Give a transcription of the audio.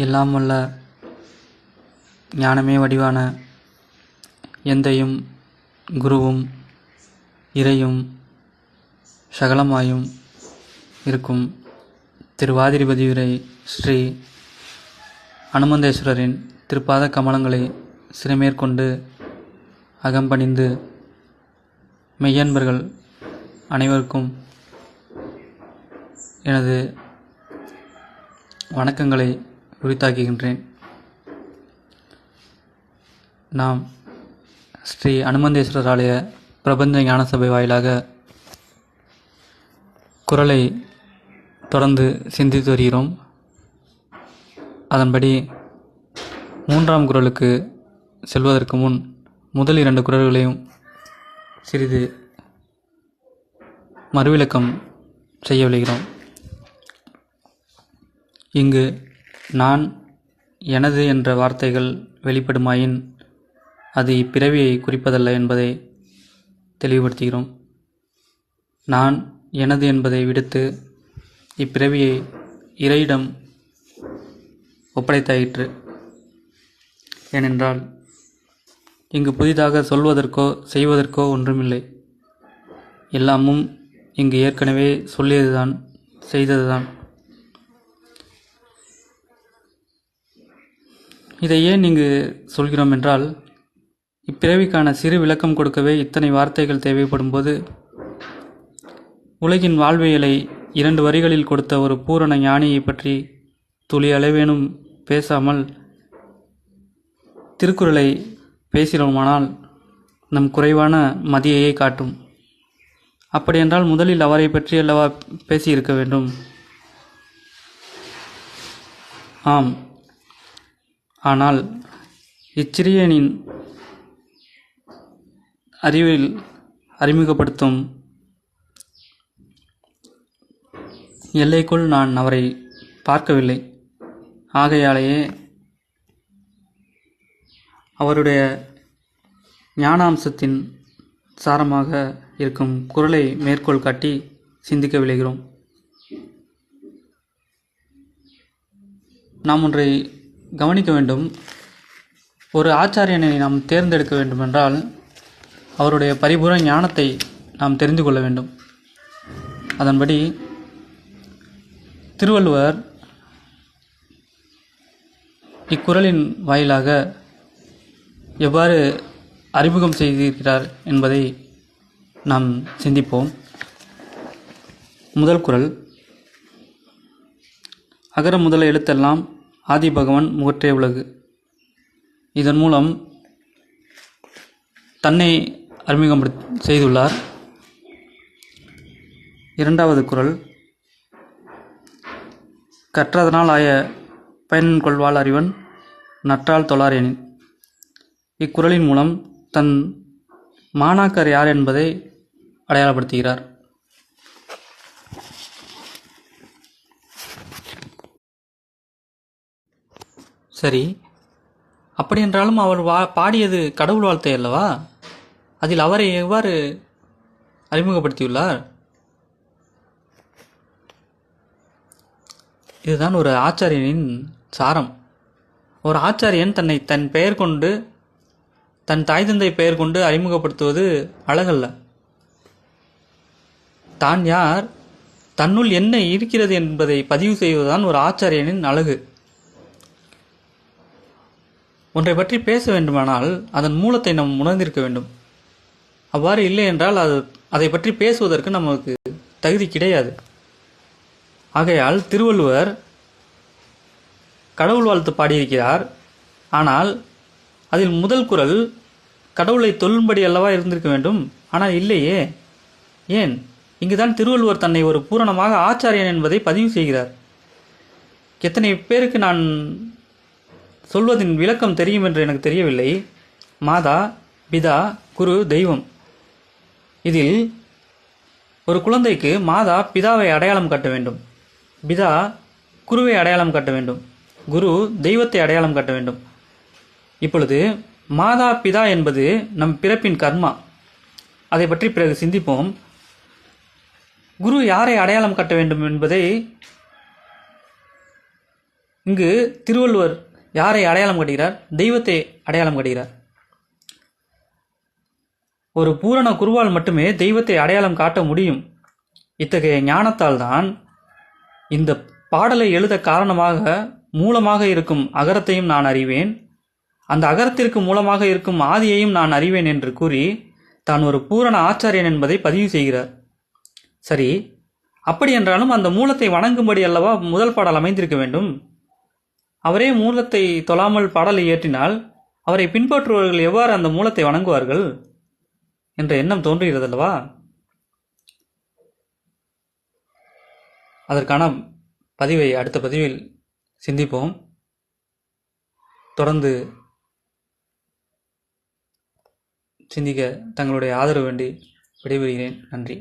எல்லாம் வல்ல ஞானமே வடிவான எந்தையும் குருவும் இறையும் சகலமாயும் இருக்கும் திருவாதிரிபதியுரை ஸ்ரீ அனுமந்தேஸ்வரரின் திருப்பாத கமலங்களை சிறைமேற்கொண்டு அகம்பணிந்து மெய்யன்பர்கள் அனைவருக்கும் எனது வணக்கங்களை உரித்தாக்குகின்றேன். நாம் ஸ்ரீ அனுமந்தேஸ்வரர் ஆலய பிரபஞ்ச ஞான சபை வாயிலாக குறளை தொடர்ந்து சிந்தித்து வருகிறோம். அதன்படி 3ஆம் குறளுக்கு செல்வதற்கு முன் முதல் 2 குறள்களையும் சிறிது மறுவிளக்கம் செய்ய விளைகிறோம். இங்கு நான், எனது என்ற வார்த்தைகள் வெளிப்படுமாயின் அது இப்பிறவியை குறிப்பதல்ல என்பதை தெளிவுபடுத்துகிறோம். நான், எனது என்பதை விடுத்து இப்பிறவியை இறையிடம் ஒப்படைத்தாயிற்று. ஏனென்றால் இங்கு புதிதாக சொல்வதற்கோ செய்வதற்கோ ஒன்றுமில்லை. எல்லாமும் இங்கு ஏற்கனவே சொல்லியதுதான், செய்ததுதான். இதை ஏன் இங்கு சொல்கிறோம் என்றால், இப்பிறவிக்கான சிறு விளக்கம் கொடுக்கவே இத்தனை வார்த்தைகள் தேவைப்படும் போது, உலகின் வாழ்வியலை 2 வரிகளில் கொடுத்த ஒரு பூரண ஞானியை பற்றி துளி அளவேனும் பேசாமல் திருக்குறளை பேசினோமானால் நம் குறைவான மதியையே காட்டும். அப்படியென்றால் முதலில் அவரை பற்றி அல்லவா பேசியிருக்க வேண்டும். ஆம், ஆனால் இச்சிறியனின் அறிவில் அறிமுகப்படுத்தும் எல்லைக்குள் நான் அவரை பார்க்கவில்லை. ஆகையாலேயே அவருடைய ஞானாம்சத்தின் சாரமாக இருக்கும் குறளை மேற்கோள் காட்டி சிந்திக்க விளைகிறோம். நாம் ஒன்றை கவனிக்க வேண்டும். ஒரு ஆச்சாரியனை நாம் தேர்ந்தெடுக்க வேண்டுமென்றால் அவருடைய பரிபூரண ஞானத்தை நாம் தெரிந்து கொள்ள வேண்டும். அதன்படி திருவள்ளுவர் இக்குறளின் வாயிலாக எவ்வாறு அறிமுகம் செய்திருக்கிறார் என்பதை நாம் சிந்திப்போம். முதல் குறள்: அகர முதல எழுத்தெல்லாம் ஆதி பகவன் முகற்றே உலகு. இதன் மூலம் தன்னை அறிமுகம் செய்துள்ளார். 2வது குறள்: கற்றதனால் ஆய பயன் கொள்வாள் அறிவன் நற்றால் தொழாரெனின். இக்குறளின் மூலம் தன் மாணாக்கர் யார் என்பதை அடையாளப்படுத்துகிறார். சரி, அப்படியென்றாலும் அவர் பாடியது கடவுள் வாழ்த்தை அல்லவா? அதில் அவரை எவ்வாறு அறிமுகப்படுத்தியுள்ளார்? இதுதான் ஒரு ஆச்சாரியனின் சாரம். ஒரு ஆச்சாரியன் தன்னை தன் பெயர் கொண்டு, தன் தாய் தந்தை பெயர் கொண்டு அறிமுகப்படுத்துவது அழகல்ல. தான் யார், தன்னுள் என்ன இருக்கிறது என்பதை பதிவு செய்வதுதான் ஒரு ஆச்சாரியனின் அழகு. ஒன்றை பற்றி பேச வேண்டுமானால் அதன் மூலத்தை நாம் உணர்ந்திருக்க வேண்டும். அவ்வாறு இல்லை என்றால் அதை பற்றி பேசுவதற்கு நமக்கு தகுதி கிடையாது. ஆகையால் திருவள்ளுவர் கடவுள் வாழ்த்து பாடியிருக்கிறார். ஆனால் அதில் முதல் குறள் கடவுளை தொல்லும்படி அல்லவா இருந்திருக்க வேண்டும். ஆனால் இல்லையே. ஏன்? இங்குதான் திருவள்ளுவர் தன்னை ஒரு பூரணமாக ஆச்சாரியன் என்பதை பதிவு செய்கிறார். எத்தனை பேருக்கு நான் சொல்வதின் விளக்கம் தெரியும் என்று எனக்கு தெரியவில்லை. மாதா, பிதா, குரு, தெய்வம். இதில் ஒரு குழந்தைக்கு மாதா பிதாவை அடையாளம் காட்ட வேண்டும், பிதா குருவை அடையாளம் காட்ட வேண்டும், குரு தெய்வத்தை அடையாளம் காட்ட வேண்டும். இப்பொழுது மாதா பிதா என்பது நம் பிறப்பின் கர்மா. அதை பற்றி பிறகு சிந்திப்போம். குரு யாரை அடையாளம் காட்ட வேண்டும் என்பதை இங்கு திருவள்ளுவர் யாரை அடையாளம் காட்டுகிறார்? தெய்வத்தை அடையாளம் காட்டுகிறார். ஒரு பூரண குருவால் மட்டுமே தெய்வத்தை அடையாளம் காட்ட முடியும். இத்தகைய ஞானத்தால் தான் இந்த பாடலை எழுத மூலமாக இருக்கும் அகரத்தையும் நான் அறிவேன், அந்த அகரத்திற்கு மூலமாக இருக்கும் ஆதியையும் நான் அறிவேன் என்று கூறி தான் ஒரு பூரண ஆச்சாரியன் என்பதை பதிவு செய்கிறார். சரி, அப்படி என்றாலும் அந்த மூலத்தை வணங்கும்படி அல்லவா முதல் பாடல் அமைந்திருக்க வேண்டும். அவரே மூலத்தை தொழாமல் பாடலை இயற்றினால் அவரை பின்பற்றுபவர்கள் எவ்வாறு அந்த மூலத்தை வணங்குவார்கள் என்ற எண்ணம் தோன்றுகிறதல்லவா? அதற்கான பதிவை அடுத்த பதிவில் சிந்திப்போம். தொடர்ந்து சிந்திக்க தங்களுடைய ஆதரவு வேண்டி விடைபெறுகிறேன். நன்றி.